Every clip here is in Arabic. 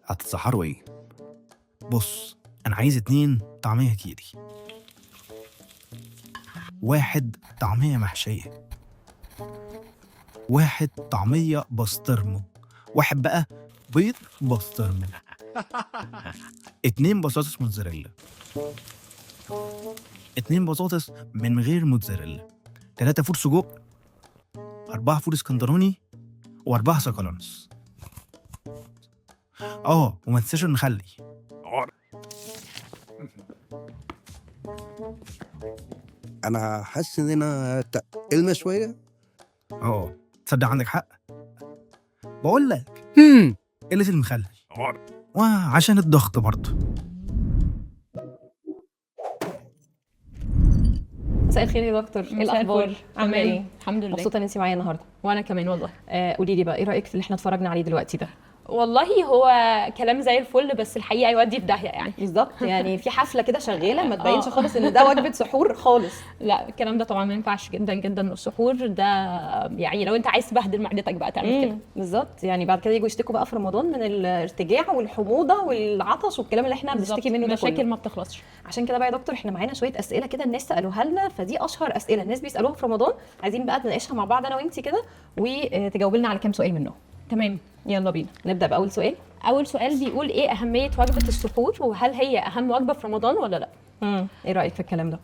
هتتسحروا ايه؟ بص، انا عايز 2 طعمية كيري، 1 طعمية محشية، 1 طعمية بسطرمة، 1 بقى بيض بسطرمة، 2 بطاطس موتزاريلا، 2 بطاطس من غير موتزاريلا، 3 فول سجق، 4 فول اسكندراني، و4 سكالانس. وما تنساش المخلي. انا حاسس اننا تقلنا شويه. تصدق عندك حق. بقول لك قلة المخلي وعشان الضغط برضه. مساء الخير يا دكتور، ايه الاخبار؟ عامله ايه؟ الحمد لله. مبسوطه ان انت معايا النهارده. وانا كمان والله. قولي لي بقى ايه رايك في اللي احنا اتفرجنا عليه دلوقتي ده؟ والله هو كلام زي الفل، بس الحقيقه يودي في داهيه يعني. بالظبط، يعني في حفله كده شغاله ما تبينش خالص ان ده وجبه سحور خالص. لا الكلام ده طبعا ما ينفعش جدا جدا. السحور ده يعني لو انت عايز تبهدل معدتك بقى تعمل كده. بالظبط، يعني بعد كده يجوا يشتكوا بقى في رمضان من الارتجاع والحموضه والعطش والكلام اللي احنا بنشتكي منه ده كله. مشاكل ما بتخلصش. عشان كده بقى يا دكتور احنا معانا شويه اسئله كده الناس سالوها لنا، فدي اشهر اسئله الناس بيسالوها في رمضان، عايزين بقى نناقشها مع بعض انا وانت كده وتجاوب لنا على كام سؤال منهم. تمام، يلا بينا نبدا باول سؤال. اول سؤال بيقول ايه اهميه وجبه السحور، وهل هي اهم وجبه في رمضان ولا لا؟ ايه رايك في الكلام ده؟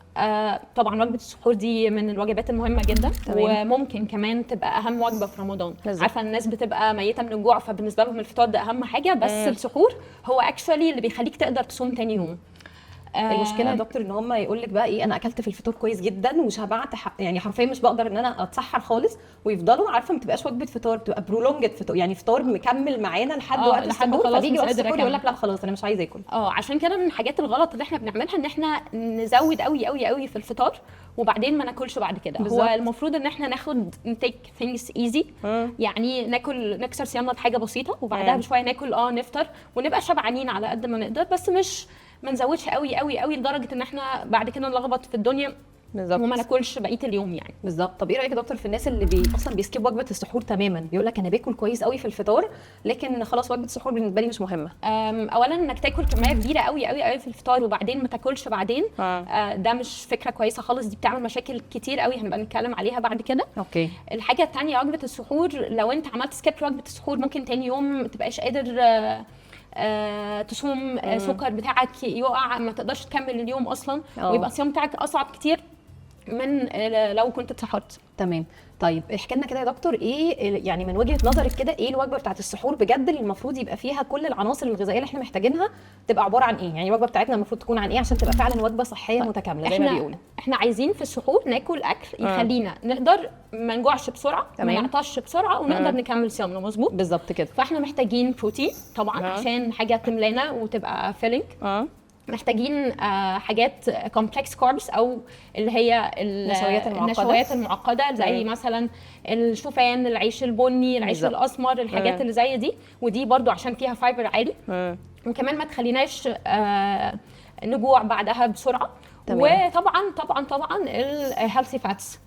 طبعا وجبه السحور دي من الوجبات المهمه جدا. تمام. وممكن كمان تبقى اهم وجبه في رمضان. بالزبط. عارفه الناس بتبقى ميته من الجوع، فبالنسبه لهم الفطار ده اهم حاجه، بس السحور هو اكشولي اللي بيخليك تقدر تصوم تاني يوم. المشكله يا دكتور ان هم يقول لك بقى ايه، انا اكلت في الفطور كويس جدا وشبعت يعني حرفيا مش بقدر ان انا اتسحر خالص، ويفضلوا عارفه ما تبقاش وجبه فطار، تبقى برولونجد فطار، يعني فطار مكمل معانا لحد وقت السحور، فبيجي وقت السحور يقول لك لا خلاص انا مش عايز اكل. عشان كده من الحاجات الغلط اللي احنا بنعملها ان احنا نزود قوي قوي قوي في الفطار وبعدين ما ناكلش بعد كده. بالزبط. هو المفروض ان احنا ناخد نتيك ثينجز ايزي، يعني نكسر صيامنا بحاجه بسيطه وبعدها بشويه ناكل نفطر ونبقى شبعانين على قد ما نقدر، بس مش ما نزودش قوي قوي قوي لدرجه ان احنا بعد كده نلخبط في الدنيا بالظبط وما ناكلش بقيه اليوم يعني. بالظبط. طب ايه رايك يا دكتور في الناس اللي اصلا بيسكيب وجبه السحور تماما، بيقول لك انا باكل كويس قوي في الفطار لكن خلاص وجبه السحور بالنسبه لي مش مهمه؟ اولا انك تاكل كميه كبيره قوي قوي قوي في الفطار وبعدين ما تاكلش بعدين، ده مش فكره كويسه خالص، دي بتعمل مشاكل كتير قوي هنبقى نتكلم عليها بعد كده. اوكي. الحاجه الثانيه وجبه السحور، لو انت عملت سكيب وجبه السحور ممكن تاني يوم ما تبقاش قادر تصوم، السكر بتاعك يقع، ما تقدرش تكمل اليوم اصلا، ويبقى الصيام بتاعك اصعب كتير من لو كنت اتسحرت. تمام. طيب احكي لنا كده يا دكتور، ايه يعني من وجهه نظرك كده ايه الوجبه بتاعت السحور بجد اللي المفروض يبقى فيها كل العناصر الغذائيه اللي احنا محتاجينها، تبقى عباره عن ايه؟ يعني الوجبه بتاعتنا المفروض تكون عن ايه عشان تبقى فعلا وجبه صحيه متكامله زي ما بيقولوا؟ احنا عايزين في السحور ناكل اكل يخلينا نقدر ما نجوعش بسرعه، ما نعطش بسرعه، ونقدر نكمل صيامنا. مظبوط بالظبط كده. فاحنا محتاجين بروتين طبعا عشان حاجه تملانا وتبقى فيلينج. محتاجين حاجات كومبلكس كاربس او اللي هي النشويات المعقده زي مثلا الشوفان، العيش البني، العيش الاسمر، الحاجات اللي زي دي، ودي برضو عشان فيها فايبر عالي. وكمان ما تخليناش نجوع بعدها بسرعه. وطبعا طبعا طبعا الهيلثي فاتس.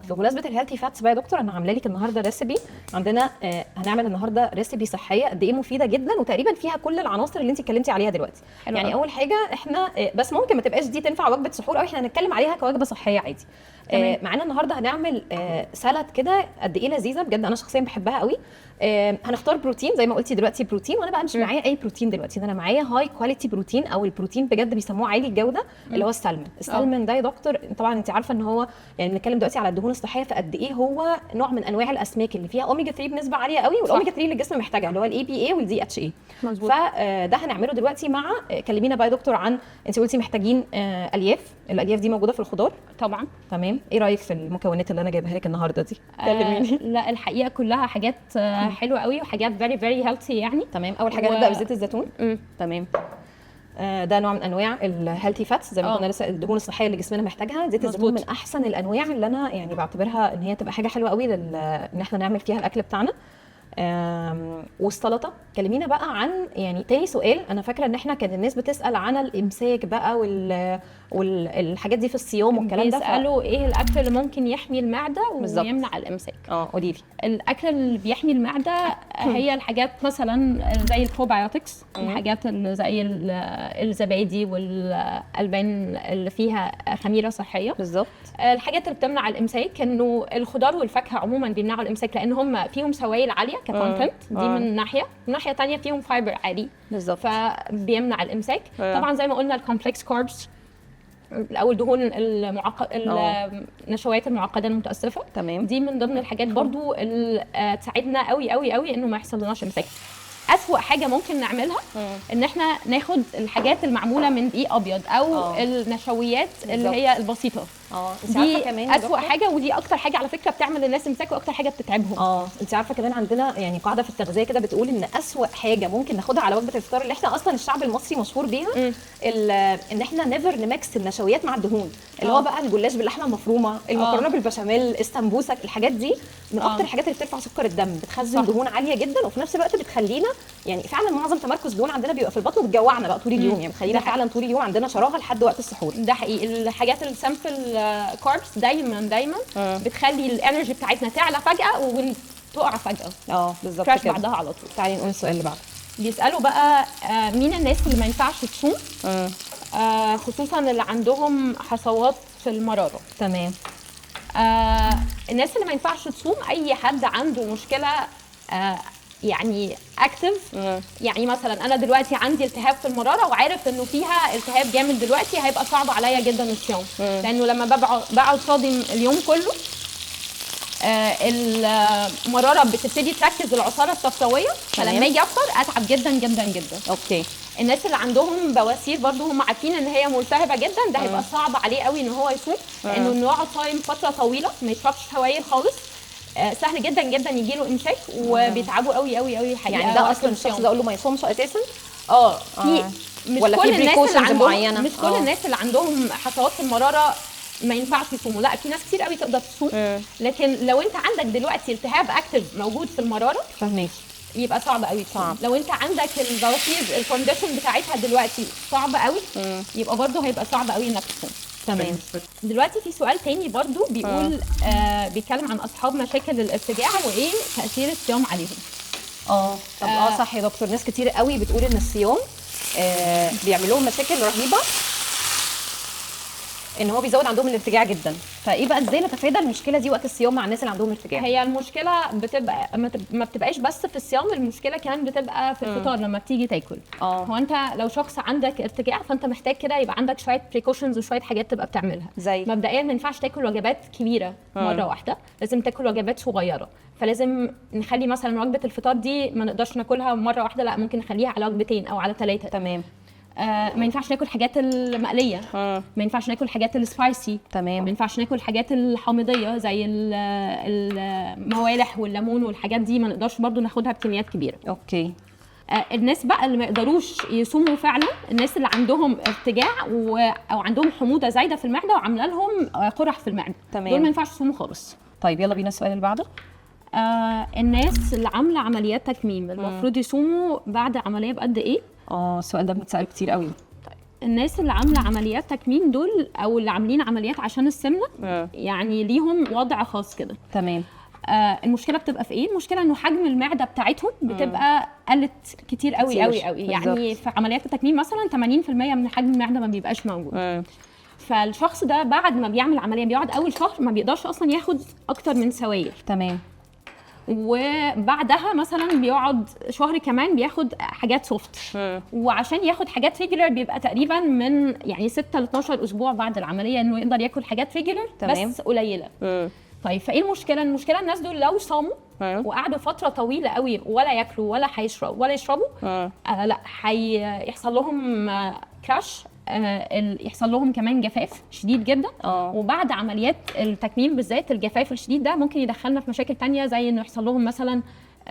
بمناسبه الهيلثي فاتس بقى يا دكتور، انا عامله لك النهارده ريسيبي، عندنا هنعمل النهارده ريسيبي صحيه قد ايه مفيده جدا، وتقريبا فيها كل العناصر اللي انت اتكلمتي عليها دلوقتي. يعني اول حاجه احنا بس ممكن ما تبقاش دي تنفع وجبه سحور، او احنا هنتكلم عليها كوجبه صحيه عادي. معانا النهارده هنعمل سلطه كده قد ايه لذيذه بجد، انا شخصيا بحبها قوي. هنختار بروتين زي ما قلتي دلوقتي بروتين، وانا بقى مش معايا اي بروتين دلوقتي، انا معايا هاي كواليتي بروتين، او البروتين بجد بيسموه عالي الجوده، اللي هو السلمون ده يا دكتور. طبعا انت عارفه ان هو يعني بنتكلم دلوقتي على الدهون الصحيه، فقد ايه هو نوع من انواع الاسماك اللي فيها اوميجا 3 بنسبه عاليه قوي، والاوميجا 3 اللي الجسم محتاجها اللي هو الاي بي اي والدي اتش اي. مظبوط. فده هنعمله دلوقتي مع كلمينا بقى يا دكتور عن، انت قلتي محتاجين الياف، الالياف دي موجوده في الخضار طبعا. تمام. ايه رايك في المكونات اللي انا جايبها لك النهارده دي؟ كلميني. لا الحقيقه كلها حاجات حلوه قوي وحاجات فيري فيري هيلثي يعني. تمام. اول حاجه نبدا بزيت الزيتون. تمام. ده نوع من انواع الهيلثي فاتس زي ما قلنا لسه، الدهون الصحيه اللي جسمنا محتاجها. زيت الزيتون من احسن الانواع اللي انا يعني بعتبرها ان هي تبقى حاجه حلوه قوي ان احنا نعمل فيها الاكل بتاعنا. والسلطه. كلمينا بقى عن يعني تاني سؤال. انا فاكره ان احنا كان الناس بتسال عن الامساك بقى والحاجات دي في الصيام والكلام ده، بيسالوا ايه الاكل اللي ممكن يحمي المعده ويمنع الامساك. قولي لي. الاكل اللي بيحمي المعده هي الحاجات مثلا زي البروبايوتكس، الحاجات اللي زي الزبادي والالبان اللي فيها خميره صحيه. بالظبط. الحاجات اللي بتمنع الامساك انه الخضار والفاكهه عموما بيمنعوا الامساك لان هم فيهم سوائل عاليه ككونتنت، دي من ناحيه. من ناحيه ثانيه فيهم فايبر عالي بالظبط، فبيمنع الامساك. طبعا زي ما قلنا الكومبلكس كاربس او الدهون النشويات المعقده المتاسفه، تمام، دي من ضمن الحاجات برضو اللي تساعدنا قوي قوي قوي انه ما يحصل لناش امساك. أسوأ حاجة ممكن نعملها إن إحنا ناخد الحاجات المعمولة من دقيق أبيض أو النشويات اللي هي البسيطة. دي كمان أسوأ حاجة، ودي أكتر حاجة على فكرة بتعمل للناس إمساك وأكتر حاجة بتتعبهم. أنت عارفة كمان عندنا يعني قاعدة في التغذية كده بتقول إن أسوأ حاجة ممكن ناخدها على وجبة الفطار اللي إحنا أصلا الشعب المصري مشهور بيها، إن إحنا نيفر نمكس النشويات مع الدهون، اللي هو بقى الجلاش باللحمة المفرومة، المكرونة بالبشاميل، السمبوسك، الحاجات دي من أكتر الحاجات اللي بترفع سكر الدم، بتخزن دهون عالية جدا، وفي نفس الوقت بتخلينا يعني فعلا معظم تمركز دهون عندنا بيبقى في البطن وبتجوعنا بقى طول اليوم، يعني بتخلينا فعلا طول اليوم عندنا شراهه لحد وقت السحور. ده حقيقي. الحاجات السامبل كاربس دايما بتخلي الانرجي بتاعتنا تعلى فجاه وتقع فجاه. بالظبط كده بعدها على طول. تعالي نقول السؤال اللي بعده. بيسالوا بقى مين الناس اللي ما ينفعش تصوم، خصوصا اللي عندهم حصوات في المراره. تمام. الناس اللي ما ينفعش تصوم اي حد عنده مشكله يعني اكتف. يعني مثلا انا دلوقتي عندي التهاب في المراره وعارف انه فيها التهاب جامد دلوقتي، هيبقى صعب عليا جدا الصيام، لانه لما بقعد صادم اليوم كله المراره بتبتدي تركز العصاره الصفراويه، فلما يجي افطر اتعب جدا جدا جدا. اوكي. الناس اللي عندهم بواسير برضو هم عارفين ان هي ملتهبه جدا، ده هيبقى صعب عليه قوي ان هو يصوم، لانه انه يقعد صايم فتره طويله ما يشربش سوائل خالص سهل جدا جدا يجي له امساك، وبيتعبوا قوي قوي قوي حقيقه. يعني ده اصلا الشخص ده اقول له ما يصومش اساسا؟ في مش ولا كل في الناس اللي عندهم معينة؟ مش كل الناس اللي عندهم حصوات في المراره ما ينفعش يصوموا، لا في ناس كتير قوي تقدر تصوم. لكن لو انت عندك دلوقتي التهاب اكتف موجود في المراره فهميكي يبقى صعب قوي تصوم. لو انت عندك البواسير الكونديشن بتاعتها دلوقتي صعب قوي، يبقى برضه هيبقى صعب قوي انك تصوم. تمام. دلوقتي في سؤال تاني برضو بيقول بيتكلم عن اصحاب مشاكل الارتجاع وايه تاثير الصيام عليهم. طب صح يا دكتور، ناس كتير قوي بتقول ان الصيام بيعمل لهم مشاكل رهيبه، ان هو بيزود عندهم الارتجاع جدا. فايه بقى ازاي نتفادى المشكله دي وقت الصيام مع الناس اللي عندهم ارتجاع؟ هي المشكله بتبقى ما بتبقاش بس في الصيام، المشكله كمان بتبقى في الفطار لما بتيجي تاكل. هو انت لو شخص عندك ارتجاع فانت محتاج كده يبقى عندك شويه بريكوشنز وشويه حاجات تبقى بتعملها. زي مبدئيا ما ينفعش تاكل وجبات كبيره مره واحده، لازم تاكل وجبات صغيره. فلازم نخلي مثلا وجبه الفطار دي ما نقدرش ناكلها مره واحده، لا ممكن نخليها على وجبتين او على 3. تمام. ما ينفعش ناكل حاجات المقليه، ما ينفعش ناكل حاجات السبايسي، تمام، ما ينفعش ناكل حاجات الحامضيه زي الموالح والليمون والحاجات دي، ما نقدرش برضو ناخدها بكميات كبيره. اوكي. الناس بقى اللي ما يقدروش يصوموا فعلا، الناس اللي عندهم ارتجاع او عندهم حموضه زايده في المعده وعامله لهم قرح في المعده، تمام، دول ما ينفعش يصوموا خالص. طيب يلا بينا السؤال اللي بعده. الناس اللي عامله عمليات تكميم المفروض يصوموا بعد عمليه بقد ايه؟ السؤال ده بنتسأله كتير قوي. طيب الناس اللي عامله عمليات تكميم دول او اللي عاملين عمليات عشان السمنه يعني ليهم وضع خاص كده. تمام. المشكله بتبقى في ايه؟ المشكله انه حجم المعده بتاعتهم بتبقى قلت كتير قوي قوي قوي. يعني في عمليات التكميم مثلا 80% من حجم المعده ما بيبقاش موجود. فالشخص ده بعد ما بيعمل عمليه بيقعد اول شهر ما بيقدرش اصلا ياخد اكتر من سوائل. تمام. وبعدها مثلا بيقعد شهر كمان بياخد حاجات سوفت، وعشان ياخد حاجات ريجولر بيبقى تقريبا من يعني 6 ل 12 اسبوع بعد العمليه انه يقدر ياكل حاجات ريجولر بس قليله. طيب فايه المشكله؟ المشكله الناس دول لو صاموا وقعدوا فتره طويله قوي ولا ياكلوا ولا هيشربوا ولا يشربوا لا هيحصل لهم كراش، يحصل لهم كمان جفاف شديد جدا. وبعد عمليات التكميم بالذات الجفاف الشديد ده ممكن يدخلنا في مشاكل تانية زي انه يحصل لهم مثلا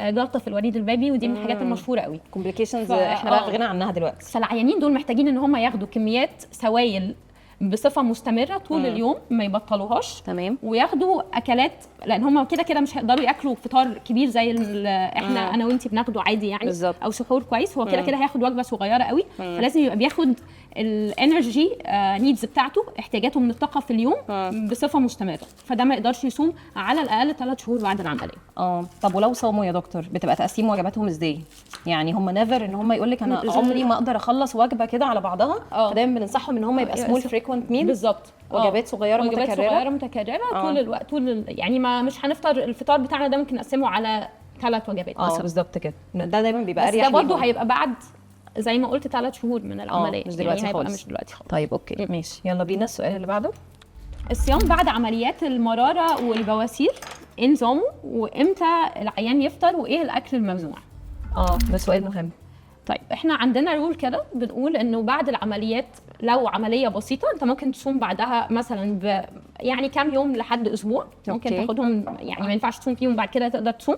جلطه في الوريد البابي، ودي من الحاجات المشهوره قوي، كومبليكيشنز احنا لا غنى عنها دلوقتي. فالعيانين دول محتاجين ان هم ياخدوا كميات سوائل بصفه مستمره طول اليوم، ما يبطلوهاش. تمام. وياخدوا اكلات، لان هم كده مش هيقدروا ياكلوا فطار كبير زي احنا انا وانتي بناخده عادي يعني بالزبط. او سحور كويس. هو كده هياخد وجبه صغيره قوي، فلازم يبقى بياخد الانرجي نيدز بتاعته، احتياجاته من الطاقه في اليوم بصفه مستمره، فده ما يقدرش يصوم على الاقل 3 شهور بعد العمليه. طب ولو صاموا يا دكتور بتبقى تقسيم وجباتهم ازاي؟ يعني هم نيفر ان هم يقول لك انا عمري ما اقدر اخلص وجبه كده على بعضها، فدايما بننصحهم ان هم يبقى سمول فريكوينت ميل. بالظبط، وجبات صغيره متكرره طول الوقت، يعني ما مش هنفطر الفطار بتاعنا ده ممكن نقسمه على 3 وجبات مثلا. بالظبط كده، ده دايما بيبقى اريح. ده برضه هيبقى بعد زي ما قلت 3 شهور من العمليه، مش دلوقتي يعني خالص. مش دلوقتي خالص. طيب اوكي ماشي، يلا بينا السؤال اللي بعده. الصيام بعد عمليات المراره والبواسير ايه نظامه، وامتى العيان يفطر، وايه الاكل الممنوع؟ ده سؤال مهم. طيب احنا عندنا رول كده بنقول انه بعد العمليات لو عمليه بسيطه انت ممكن تصوم بعدها مثلا يعني كام يوم لحد اسبوع، ممكن تاخدهم يعني ما ينفعش تصوم فيهم، بعد كده تقدر تصوم.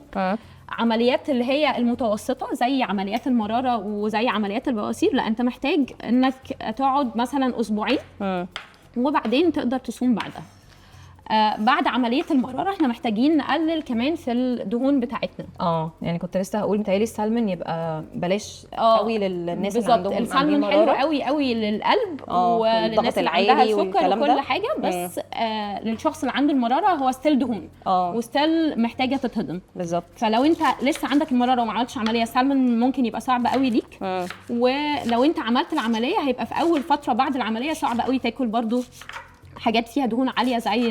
عمليات اللي هي المتوسطه زي عمليات المراره وزي عمليات البواسير، لا انت محتاج انك تقعد مثلا اسبوعين وبعدين تقدر تصوم بعدها. بعد عمليه المراره احنا محتاجين نقلل كمان في الدهون بتاعتنا. يعني كنت لسه هقول متهيألي السالمون يبقى بلاش قوي للناس اللي عندهم السالمون حلو قوي للقلب وللناس اللي عندها سكر وكل حاجه، بس للشخص اللي عنده المراره هو ستيل دهون وستيل محتاجه تتهضم. بالظبط. فلو انت لسه عندك المراره وما عملتش عمليه، السالمون ممكن يبقى صعب قوي ليك. ولو انت عملت العمليه هيبقى في اول فتره بعد العمليه صعب قوي تاكل برضو حاجات فيها دهون عاليه زي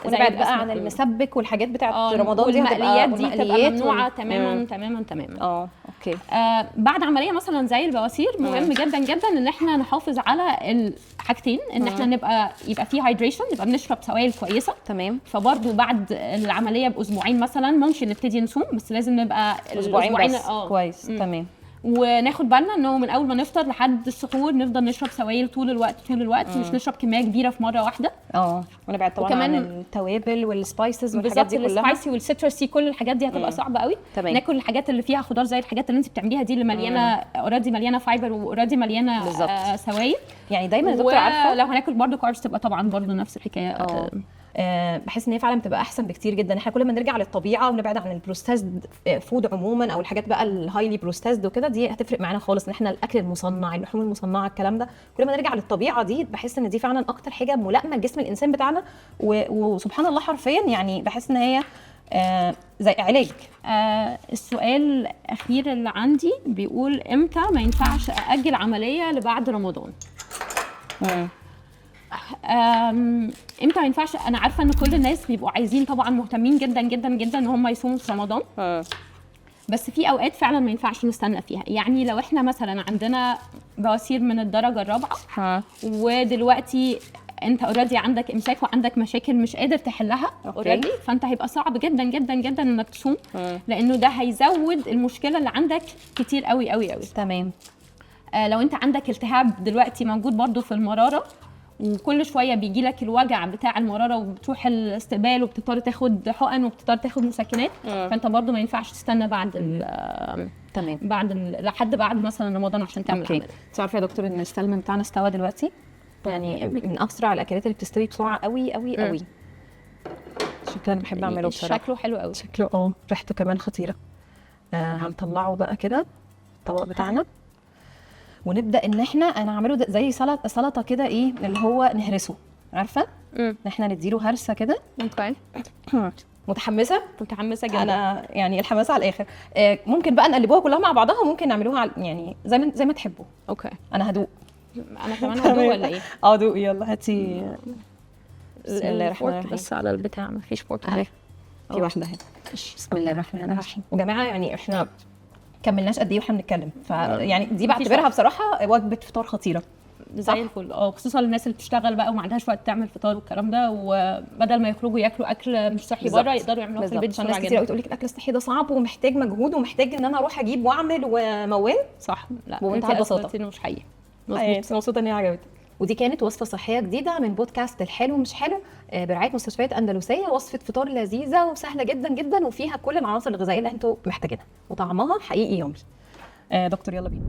ونبعد بقى عن المسبك والحاجات بتاعت رمضان دي، والمقليات دي تبقى ممنوعه تماما. اوكي. بعد عمليه مثلا زي البواسير مهم جدا جدا ان احنا نحافظ على الحاجتين، ان احنا يبقى فيه هايدريشن، نبقى بنشرب سوائل كويسه. تمام. فبرضو بعد العمليه باسبوعين مثلا ممكن نبتدي نصوم، بس لازم نبقى اسبوعين بس. كويس. تمام. وناخد بالنا انه من اول ما نفطر لحد السحور نفضل نشرب سوائل طول الوقت مش نشرب كميه كبيره في مره واحده. ونبعد طبعا عن التوابل والسبايسز والحاجات دي كلها. السبايسي والسيترسي كل الحاجات دي هتبقى صعبه قوي. ناكل الحاجات اللي فيها خضار زي الحاجات اللي انت بتعمليها دي اللي مليانه اوريدي مليانه فايبر واوريدي مليانه سوائل. يعني دايما يا دكتور عارفه لو هناكل برضو كاربس تبقى طبعا برضو نفس الحكايه. بحس ان هي فعلا بتبقى احسن بكتير جدا. احنا كل ما نرجع للطبيعه ونبعد عن البروستازد فود عموما او الحاجات بقى الهايلي بروستازد وكده، دي هتفرق معانا خالص. ان احنا الاكل المصنع، اللحوم المصنعه، الكلام ده كل ما نرجع للطبيعه دي بحس ان دي فعلا اكتر حاجه ملائمه لجسم الانسان بتاعنا. وسبحان الله حرفيا يعني بحس ان هي زي علاج. السؤال الاخير اللي عندي بيقول امتى ما ينفعش ااجل عمليه لبعد رمضان؟ امتى ما ينفعش؟ انا عارفه ان كل الناس بيبقوا عايزين طبعا مهتمين جدا جدا جدا ان هم يصوموا في رمضان، بس في اوقات فعلا ما ينفعش نستنى فيها. يعني لو احنا مثلا عندنا بواسير من الدرجه الرابعه ودلوقتي انت اوريدي عندك امساك وعندك مشاكل مش قادر تحلها اوريدي، فانت هيبقى صعب جدا جدا جدا انك تصوم، لانه ده هيزود المشكله اللي عندك كتير قوي قوي قوي. تمام. لو انت عندك التهاب دلوقتي موجود برضو في المراره وكل شويه بيجي لك الوجع بتاع المراره وبتروح الاستقبال وبتضطر تاخد حقن وبتضطر تاخد مسكنات، فانت برضو ما ينفعش تستنى بعد تمام لحد بعد مثلا رمضان عشان تعمل عمل. انت عارفه يا دكتور ان السلمون بتاعنا استوى دلوقتي، يعني من اسرع الاكلات اللي بتستوي بسرعه قوي قوي قوي. شكله انا بحب اعمله بصراحه، شكله حلو قوي، شكله ريحته كمان خطيره. هنطلعه بقى كده الطبق بتاعنا ونبدا ان احنا انا اعمله زي سلطه كده، ايه اللي هو نهرسه، عارفه ان احنا نديله هرسه كده. اوكي. متحمسه جدا انا، يعني الحماس على الاخر. ممكن بقى نقلبوها كلها مع بعضها، وممكن نعملوها يعني زي ما تحبوا. اوكي. انا هدوق. انا كمان هدوق ولا ايه؟ دوقي يلا هاتي. بسم الله الرحمن الرحيم. بس على البتاع ما فيش فورك اهي، في واحده اهي. بسم الله الرحمن الرحيم. وجماعه يعني احنا كملناش قد ايه واحنا بنتكلم، فيعني دي بعتبرها بصراحه وجبه فطار خطيره زي الفل. خصوصا الناس اللي بتشتغل بقى وما عندهاش وقت تعمل فطار والكلام ده، وبدل ما يخرجوا ياكلوا اكل مش صحي بره يقدروا يعملوها في البيت بسرعه. ناس كتير قوي تقول لك الاكل الصحي ده صعب ومحتاج مجهود ومحتاج ان انا اروح اجيب واعمل وموال. صح. لا بمنتهى البساطه انه مش حقيقي. مبسوطه ان هي عجبتك. ودي كانت وصفه صحيه جديده من بودكاست الحلو مش حلو برعايه مستشفيات اندلسيه. وصفه فطار لذيذه وسهله جدا جدا وفيها كل العناصر الغذائيه اللي انتوا محتاجينها وطعمها حقيقي يومي. دكتور يلا بينا.